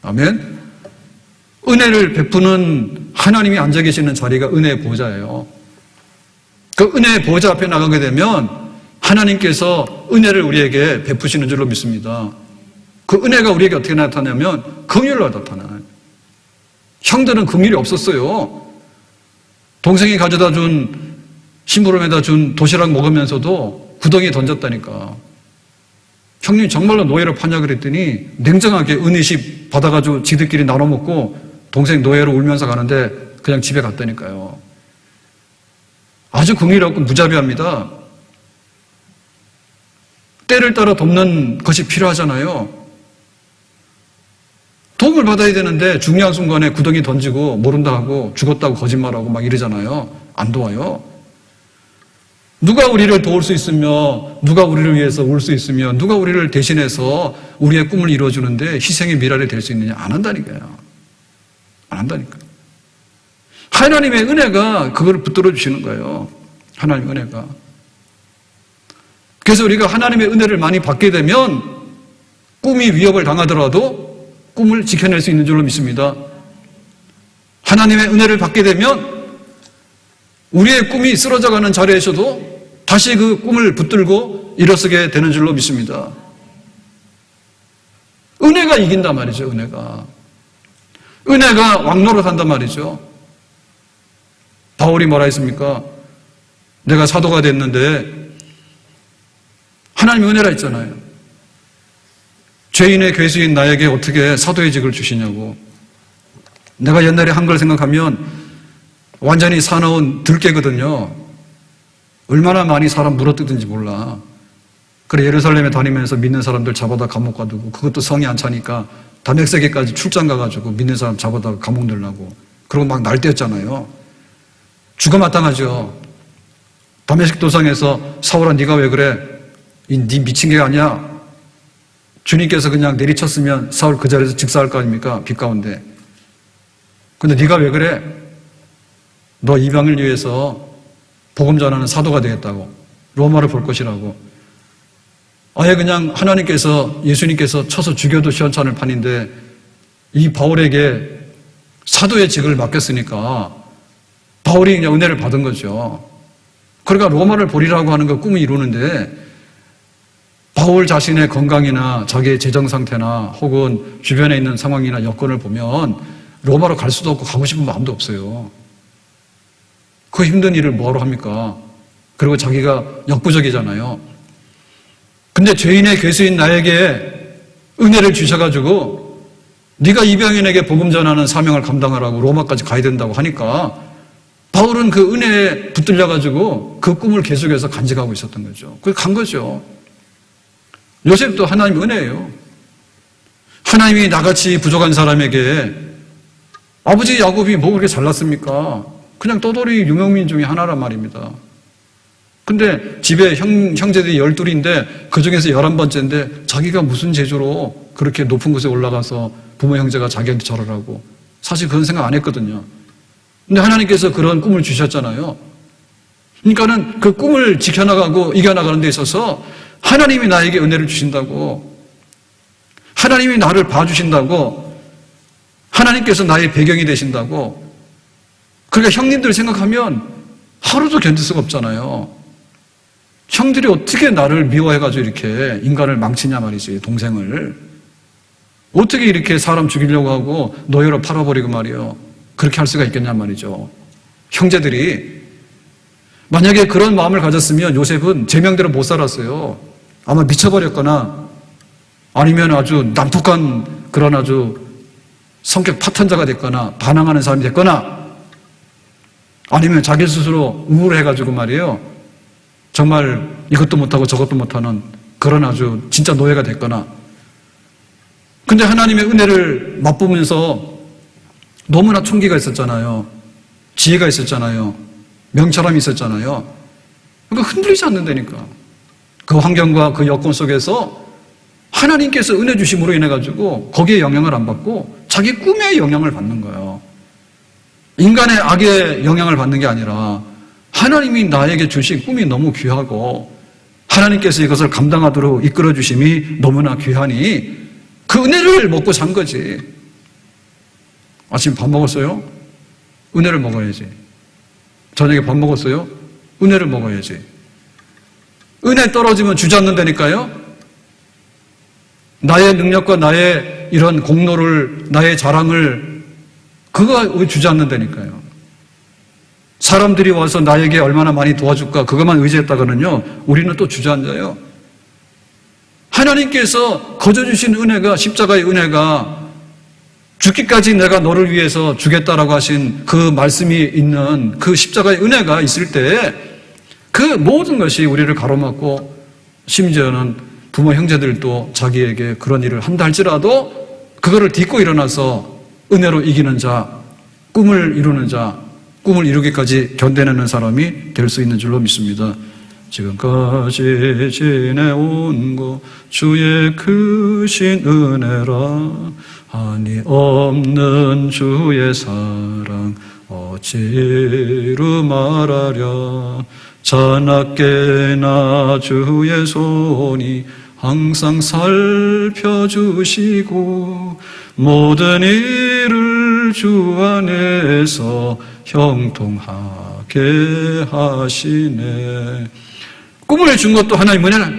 아멘. 은혜를 베푸는 하나님이 앉아 계시는 자리가 은혜의 보좌예요. 그 은혜의 보좌 앞에 나가게 되면 하나님께서 은혜를 우리에게 베푸시는 줄로 믿습니다. 그 은혜가 우리에게 어떻게 나타나냐면 긍휼로 나타나요. 형들은 긍휼이 없었어요. 동생이 가져다 준, 심부름에다 준 도시락 먹으면서도 구덩이에 던졌다니까. 형님 정말로 노예로 파냐 그랬더니 냉정하게 은혜식 받아가지고 지들끼리 나눠 먹고 동생 노예로 울면서 가는데 그냥 집에 갔다니까요. 아주 긍휼하고 무자비합니다. 때를 따라 돕는 것이 필요하잖아요. 도움을 받아야 되는데 중요한 순간에 구덩이 던지고 모른다 하고 죽었다고 거짓말하고 막 이러잖아요. 안 도와요. 누가 우리를 도울 수 있으며 누가 우리를 위해서 울 수 있으며 누가 우리를 대신해서 우리의 꿈을 이루어주는데 희생의 미랄이 될 수 있느냐? 안 한다니까요. 안 한다니까요. 하나님의 은혜가 그걸 붙들어 주시는 거예요. 하나님의 은혜가. 그래서 우리가 하나님의 은혜를 많이 받게 되면 꿈이 위협을 당하더라도 꿈을 지켜낼 수 있는 줄로 믿습니다. 하나님의 은혜를 받게 되면 우리의 꿈이 쓰러져가는 자리에서도 다시 그 꿈을 붙들고 일어서게 되는 줄로 믿습니다. 은혜가 이긴단 말이죠. 은혜가 왕노릇한단 말이죠. 바울이 뭐라 했습니까? 내가 사도가 됐는데 하나님의 은혜라 했잖아요. 죄인의 괴수인 나에게 어떻게 사도의 직을 주시냐고. 내가 옛날에 한 걸 생각하면 완전히 사나운 들깨거든요. 얼마나 많이 사람 물어뜯든지 몰라. 그래 예루살렘에 다니면서 믿는 사람들 잡아다 감옥 가두고 그것도 성이 안 차니까 다메섹에까지 출장 가가지고 믿는 사람 잡아다 감옥 넣으려고. 그러고 막 날뛰었잖아요. 죽어 마땅하죠. 다메섹 도상에서 사울아 네가 왜 그래? 네 미친 게 아니야. 주님께서 그냥 내리쳤으면 사울 그 자리에서 즉사할 거 아닙니까? 빛 가운데. 근데 네가 왜 그래? 너 이방을 위해서 복음 전하는 사도가 되겠다고. 로마를 볼 것이라고. 아예 그냥 하나님께서 예수님께서 쳐서 죽여도 시원찮을 판인데 이 바울에게 사도의 직을 맡겼으니까 바울이 그냥 은혜를 받은 거죠. 그러니까 로마를 보리라고 하는 거 꿈을 이루는데 바울 자신의 건강이나 자기의 재정 상태나 혹은 주변에 있는 상황이나 여건을 보면 로마로 갈 수도 없고 가고 싶은 마음도 없어요. 그 힘든 일을 뭐하러 합니까? 그리고 자기가 역부족이잖아요. 근데 죄인의 괴수인 나에게 은혜를 주셔가지고 네가 이방인에게 복음 전하는 사명을 감당하라고 로마까지 가야 된다고 하니까 바울은 그 은혜에 붙들려가지고 그 꿈을 계속해서 간직하고 있었던 거죠. 그래서 간 거죠. 요셉도 하나님의 은혜예요. 하나님이 나같이 부족한 사람에게 아버지 야곱이 뭐 그렇게 잘났습니까? 그냥 떠돌이 유명민 중에 하나란 말입니다. 근데 집에 형제들이 12인데 그 중에서 11번째인데 자기가 무슨 재주로 그렇게 높은 곳에 올라가서 부모 형제가 자기한테 절을 하고 사실 그런 생각 안 했거든요. 근데 하나님께서 그런 꿈을 주셨잖아요. 그러니까는 그 꿈을 지켜나가고 이겨나가는 데 있어서 하나님이 나에게 은혜를 주신다고, 하나님이 나를 봐주신다고, 하나님께서 나의 배경이 되신다고. 그러니까 형님들 생각하면 하루도 견딜 수가 없잖아요. 형들이 어떻게 나를 미워해가지고 이렇게 인간을 망치냐 말이지, 동생을. 어떻게 이렇게 사람 죽이려고 하고 노예로 팔아버리고 말이에요. 그렇게 할 수가 있겠냐 말이죠. 형제들이. 만약에 그런 마음을 가졌으면 요셉은 제명대로 못 살았어요. 아마 미쳐버렸거나 아니면 아주 난폭한 그런 아주 성격 파탄자가 됐거나 반항하는 사람이 됐거나 아니면 자기 스스로 우울해가지고 말이에요. 정말 이것도 못하고 저것도 못하는 그런 아주 진짜 노예가 됐거나. 근데 하나님의 은혜를 맛보면서 너무나 총기가 있었잖아요. 지혜가 있었잖아요. 명철함이 있었잖아요. 그러니까 흔들리지 않는다니까. 그 환경과 그 여건 속에서 하나님께서 은혜 주심으로 인해가지고 거기에 영향을 안 받고 자기 꿈에 영향을 받는 거예요. 인간의 악에 영향을 받는 게 아니라 하나님이 나에게 주신 꿈이 너무 귀하고 하나님께서 이것을 감당하도록 이끌어 주심이 너무나 귀하니 그 은혜를 먹고 산 거지. 아침 밥 먹었어요? 은혜를 먹어야지. 저녁에 밥 먹었어요? 은혜를 먹어야지. 은혜 떨어지면 주저앉는다니까요? 나의 능력과 나의 이런 공로를, 나의 자랑을 그거 주저앉는다니까요. 사람들이 와서 나에게 얼마나 많이 도와줄까 그것만 의지했다가는요 우리는 또 주저앉아요. 하나님께서 거저주신 은혜가, 십자가의 은혜가, 죽기까지 내가 너를 위해서 주겠다라고 하신 그 말씀이 있는 그 십자가의 은혜가 있을 때 그 모든 것이 우리를 가로막고, 심지어는 부모 형제들도 자기에게 그런 일을 한다 할지라도 그거를 딛고 일어나서 은혜로 이기는 자, 꿈을 이루는 자, 꿈을 이루기까지 견뎌내는 사람이 될 수 있는 줄로 믿습니다. 지금까지 지내온 것 주의 크신 은혜라, 한이 없는 주의 사랑 어찌로 말하랴. 자나깨나 주의 손이 항상 살펴주시고 모든 일을 주 안에서 형통하게 하시네. 꿈을 준 것도 하나님 은혜라.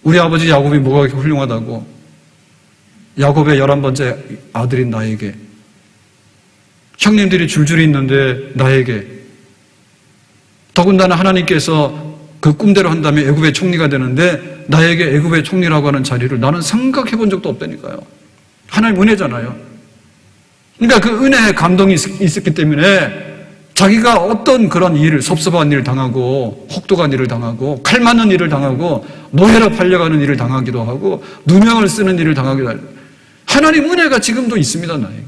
우리 아버지 야곱이 뭐가 그렇게 훌륭하다고? 야곱의 11번째 아들인 나에게, 형님들이 줄줄이 있는데 나에게, 더군다나 하나님께서 그 꿈대로 한다면 애굽의 총리가 되는데 나에게 애굽의 총리라고 하는 자리를 나는 생각해 본 적도 없다니까요. 하나님 은혜잖아요. 그러니까 그 은혜의 감동이 있었기 때문에 자기가 어떤 그런 일을, 섭섭한 일을 당하고 혹독한 일을 당하고 칼 맞는 일을 당하고 노예로 팔려가는 일을 당하기도 하고 누명을 쓰는 일을 당하기도 하고, 하나님 은혜가 지금도 있습니다. 나에게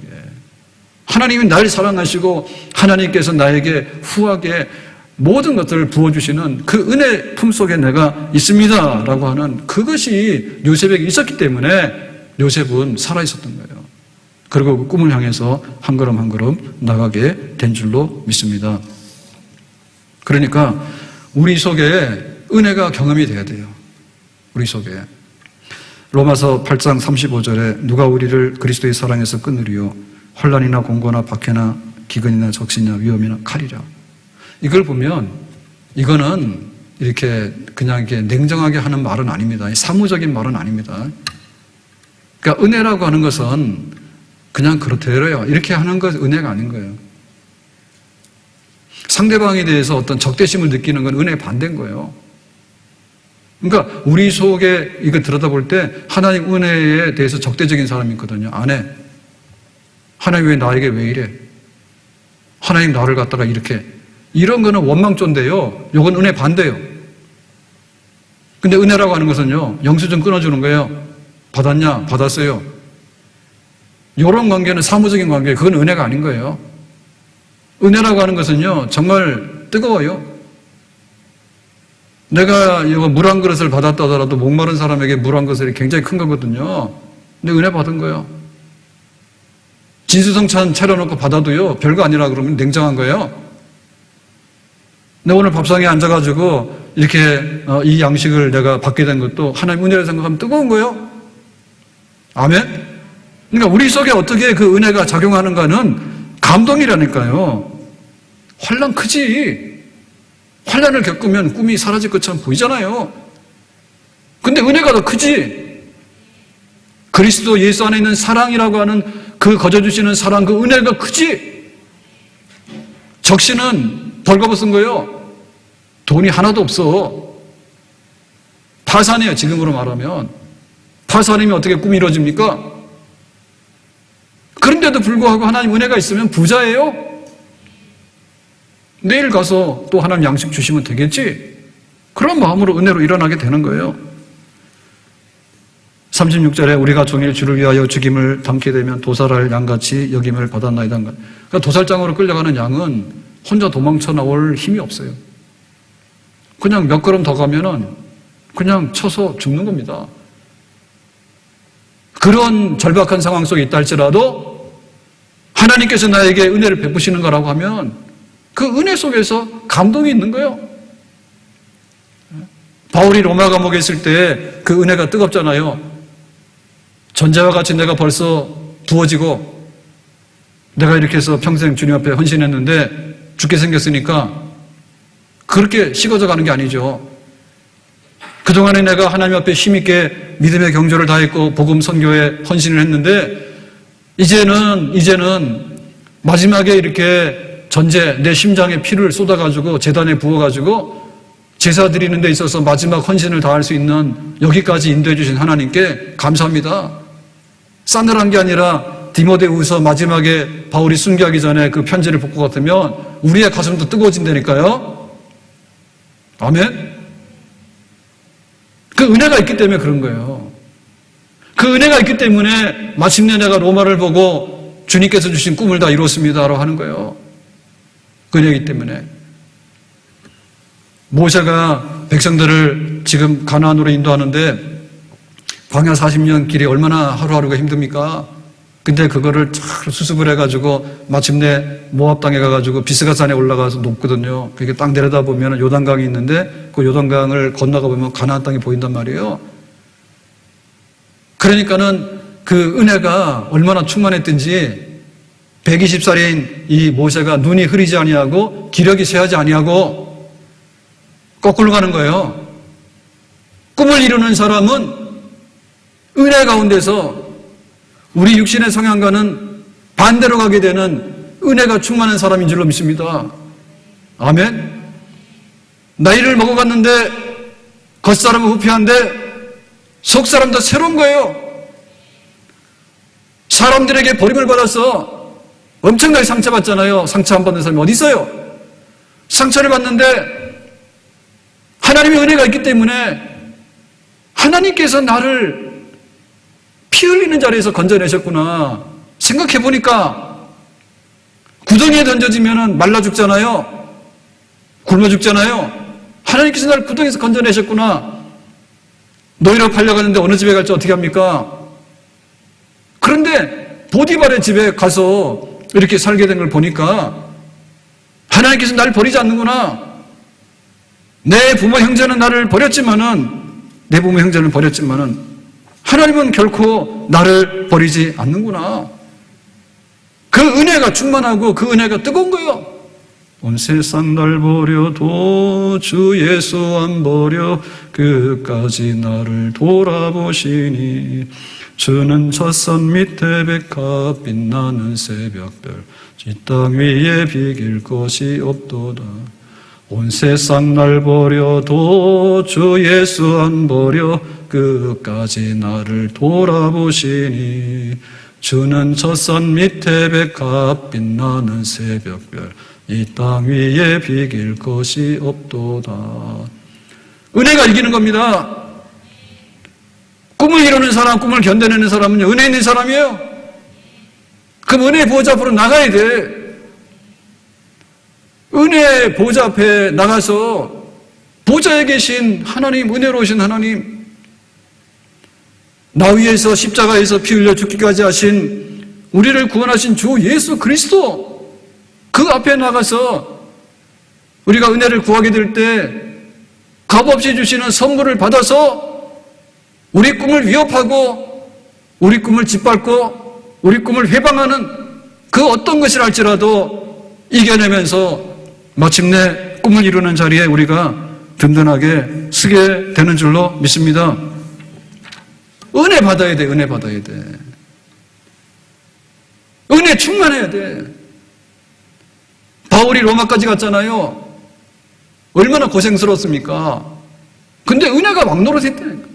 하나님이 날 사랑하시고 하나님께서 나에게 후하게 모든 것들을 부어주시는 그 은혜 품속에 내가 있습니다 라고 하는 그것이 요셉에게 있었기 때문에 요셉은 살아있었던 거예요. 그리고 그 꿈을 향해서 한 걸음 한 걸음 나가게 된 줄로 믿습니다. 그러니까 우리 속에 은혜가 경험이 돼야 돼요. 우리 속에. 로마서 8장 35절에 누가 우리를 그리스도의 사랑에서 끊으리요, 환난이나 공고나 박해나 기근이나 적신이나 위험이나 칼이라. 이걸 보면 이거는 이렇게 그냥 이렇게 냉정하게 하는 말은 아닙니다. 사무적인 말은 아닙니다. 그러니까 은혜라고 하는 것은 그냥 그렇대로요, 이렇게 하는 것 은혜가 아닌 거예요. 상대방에 대해서 어떤 적대심을 느끼는 건 은혜의 반대인 거예요. 그러니까 우리 속에 이거 들여다볼 때 하나님 은혜에 대해서 적대적인 사람이 있거든요. 안 해. 하나님 왜 나에게 왜 이래? 하나님 나를 갖다가 이렇게. 이런 거는 원망조인데요. 이건 은혜 반대예요. 근데 은혜라고 하는 것은요, 영수증 끊어주는 거예요. 받았냐? 받았어요. 이런 관계는 사무적인 관계예요. 그건 은혜가 아닌 거예요. 은혜라고 하는 것은요, 정말 뜨거워요. 내가 이거 물 한 그릇을 받았다 하더라도 목마른 사람에게 물 한 그릇이 굉장히 큰 거거든요. 근데 은혜 받은 거예요. 진수성찬 차려놓고 받아도요, 별거 아니라 그러면 냉정한 거예요. 근데 오늘 밥상에 앉아가지고 이렇게 이 양식을 내가 받게 된 것도 하나님 은혜를 생각하면 뜨거운 거예요. 아멘? 그러니까 우리 속에 어떻게 그 은혜가 작용하는가는 감동이라니까요. 환난 크지. 환난을 겪으면 꿈이 사라질 것처럼 보이잖아요. 근데 은혜가 더 크지. 그리스도 예수 안에 있는 사랑이라고 하는 그 거저주시는 사랑, 그 은혜가 크지. 적시는 벌거벗은 거예요. 돈이 하나도 없어. 파산이에요. 지금으로 말하면. 파산이면 어떻게 꿈이 이루어집니까? 그런데도 불구하고 하나님 은혜가 있으면 부자예요. 내일 가서 또 하나님 양식 주시면 되겠지. 그런 마음으로 은혜로 일어나게 되는 거예요. 36절에 우리가 종일 주를 위하여 죽임을 담게 되면 도살할 양같이 여김을 받았나이다. 그러니까 도살장으로 끌려가는 양은 혼자 도망쳐 나올 힘이 없어요. 그냥 몇 걸음 더 가면은 그냥 쳐서 죽는 겁니다. 그런 절박한 상황 속에 있다 할지라도 하나님께서 나에게 은혜를 베푸시는 거라고 하면 그 은혜 속에서 감동이 있는 거예요. 바울이 로마 감옥에 있을 때 그 은혜가 뜨겁잖아요. 전제와 같이 내가 벌써 부어지고 내가 이렇게 해서 평생 주님 앞에 헌신했는데 죽게 생겼으니까 그렇게 식어져 가는 게 아니죠. 그동안에 내가 하나님 앞에 힘있게 믿음의 경주를 다했고 복음 선교에 헌신을 했는데 이제는 마지막에 이렇게 내 심장에 피를 쏟아가지고 제단에 부어가지고 제사 드리는 데 있어서 마지막 헌신을 다할 수 있는 여기까지 인도해 주신 하나님께 감사합니다. 싸늘한 게 아니라 디모데후서 마지막에 바울이 순교하기 전에 그 편지를 볼 것 같으면 우리의 가슴도 뜨거워진다니까요. 아멘. 그 은혜가 있기 때문에 그런 거예요. 그 은혜가 있기 때문에 마침내 내가 로마를 보고 주님께서 주신 꿈을 다 이뤘습니다라고 하는 거예요. 그 은혜이기 때문에. 모세가 백성들을 지금 가나안으로 인도하는데 광야 40년 길이 얼마나 하루하루가 힘듭니까? 근데 그거를 잘 수습을 해가지고 마침내 모압 땅에 가가지고 비스가산에 올라가서 높거든요. 그게 딱 내려다보면 요단강이 있는데 그 요단강을 건너가 보면 가나안 땅이 보인단 말이에요. 그러니까는 그 은혜가 얼마나 충만했든지 120살인 이 모세가 눈이 흐리지 아니하고 기력이 쇠하지 아니하고 거꾸로 가는 거예요. 꿈을 이루는 사람은 은혜 가운데서 우리 육신의 성향과는 반대로 가게 되는 은혜가 충만한 사람인 줄로 믿습니다. 아멘. 나이를 먹어갔는데 겉사람은 후피한데 속사람도 새로운 거예요. 사람들에게 버림을 받아서 엄청나게 상처받잖아요. 상처 안 받는 사람이 어디 있어요? 상처를 받는데 하나님의 은혜가 있기 때문에 하나님께서 나를 피 흘리는 자리에서 건져내셨구나. 생각해보니까 구덩이에 던져지면 말라 죽잖아요. 굶어 죽잖아요. 하나님께서 나를 구덩이에서 건져내셨구나. 노예로 팔려가는데 어느 집에 갈지 어떻게 합니까? 그런데 보디발의 집에 가서 이렇게 살게 된 걸 보니까 하나님께서 나를 버리지 않는구나. 내 부모 형제는 나를 버렸지만은 하나님은 결코 나를 버리지 않는구나. 그 은혜가 충만하고 그 은혜가 뜨거운 거예요. 온 세상 날 버려도 주 예수 안 버려 끝까지 나를 돌아보시니 주는 젖산 밑에 백합 빛나는 새벽별 이 땅 위에 비길 것이 없도다. 온 세상 날 버려도 주 예수 안 버려 끝까지 나를 돌아보시니 주는 젖산 밑에 백합 빛나는 새벽별 이 땅 위에 비길 것이 없도다. 은혜가 이기는 겁니다. 꿈을 이루는 사람, 꿈을 견뎌내는 사람은요, 은혜 있는 사람이에요. 그럼 은혜의 보좌 앞으로 나가야 돼. 은혜의 보좌 앞에 나가서 보좌에 계신 하나님, 은혜로우신 하나님, 나 위에서 십자가에서 피 흘려 죽기까지 하신 우리를 구원하신 주 예수 그리스도 그 앞에 나가서 우리가 은혜를 구하게 될 때 값없이 주시는 선물을 받아서 우리 꿈을 위협하고 우리 꿈을 짓밟고 우리 꿈을 회방하는 그 어떤 것이라 할지라도 이겨내면서 마침내 꿈을 이루는 자리에 우리가 든든하게 서게 되는 줄로 믿습니다. 은혜 받아야 돼. 은혜 받아야 돼. 은혜 충만해야 돼. 바울이 로마까지 갔잖아요. 얼마나 고생스러웠습니까? 근데 은혜가 왕노릇했다니까.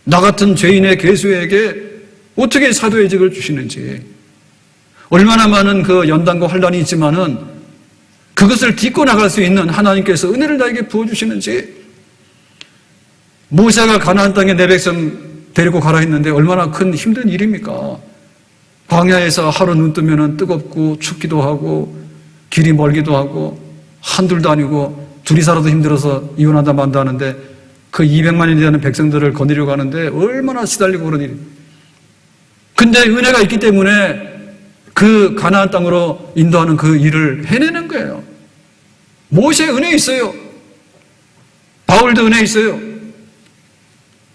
나 같은 죄인의 괴수에게 어떻게 사도의 직을 주시는지, 얼마나 많은 그 연단과 환란이 있지만은 그것을 딛고 나갈 수 있는 하나님께서 은혜를 나에게 부어주시는지. 모세가 가나안 땅에 내 백성 데리고 가라 했는데 얼마나 큰 힘든 일입니까? 광야에서 하루 눈 뜨면 뜨겁고 춥기도 하고 길이 멀기도 하고 한둘도 아니고 둘이 살아도 힘들어서 이혼한다 만다 하는데 그 200만이 되는 백성들을 거느리고 가는데 얼마나 시달리고 그런 일이. 근데 은혜가 있기 때문에 그 가나안 땅으로 인도하는 그 일을 해내는 거예요. 모세의 은혜 있어요. 바울도 은혜 있어요.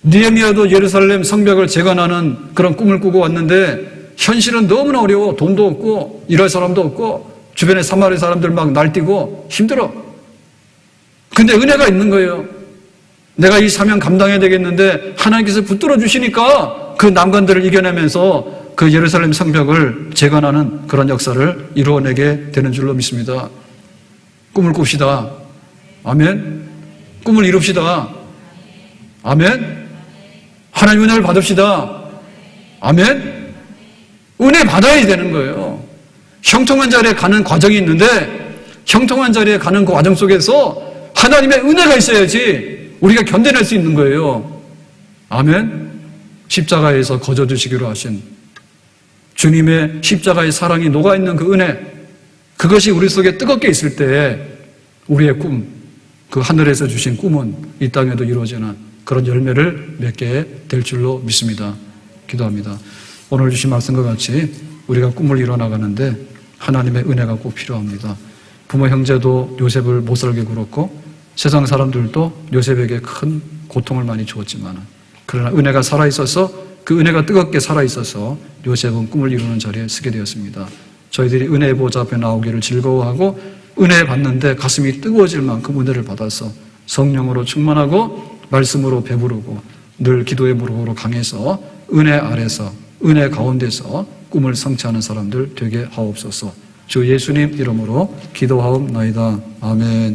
느헤미야도 예루살렘 성벽을 재건하는 그런 꿈을 꾸고 왔는데 현실은 너무나 어려워. 돈도 없고 일할 사람도 없고 주변에 사마리 사람들 막 날뛰고 힘들어. 근데 은혜가 있는 거예요. 내가 이 사명 감당해야 되겠는데 하나님께서 붙들어 주시니까 그 난관들을 이겨내면서 그 예루살렘 성벽을 재건하는 그런 역사를 이루어내게 되는 줄로 믿습니다. 꿈을 꿉시다. 아멘. 꿈을 이룹시다. 아멘. 하나님 은혜를 받읍시다. 아멘. 은혜 받아야 되는 거예요. 형통한 자리에 가는 과정이 있는데 형통한 자리에 가는 그 과정 속에서 하나님의 은혜가 있어야지 우리가 견뎌낼 수 있는 거예요. 아멘. 십자가에서 거저주시기로 하신 주님의 십자가의 사랑이 녹아있는 그 은혜, 그것이 우리 속에 뜨겁게 있을 때 우리의 꿈, 그 하늘에서 주신 꿈은 이 땅에도 이루어지는 그런 열매를 맺게 될 줄로 믿습니다. 기도합니다. 오늘 주신 말씀과 같이 우리가 꿈을 이뤄나가는데 하나님의 은혜가 꼭 필요합니다. 부모 형제도 요셉을 못살게 굴었고 세상 사람들도 요셉에게 큰 고통을 많이 주었지만 그러나 은혜가 살아있어서 그 은혜가 뜨겁게 살아있어서 요셉은 꿈을 이루는 자리에 서게 되었습니다. 저희들이 은혜의 보좌 앞에 나오기를 즐거워하고 은혜 받는데 가슴이 뜨거워질 만큼 은혜를 받아서 성령으로 충만하고 말씀으로 배부르고 늘 기도의 무릎으로 강해서 은혜 아래서 은혜 가운데서 꿈을 성취하는 사람들 되게 하옵소서. 주 예수님 이름으로 기도하옵나이다. 아멘.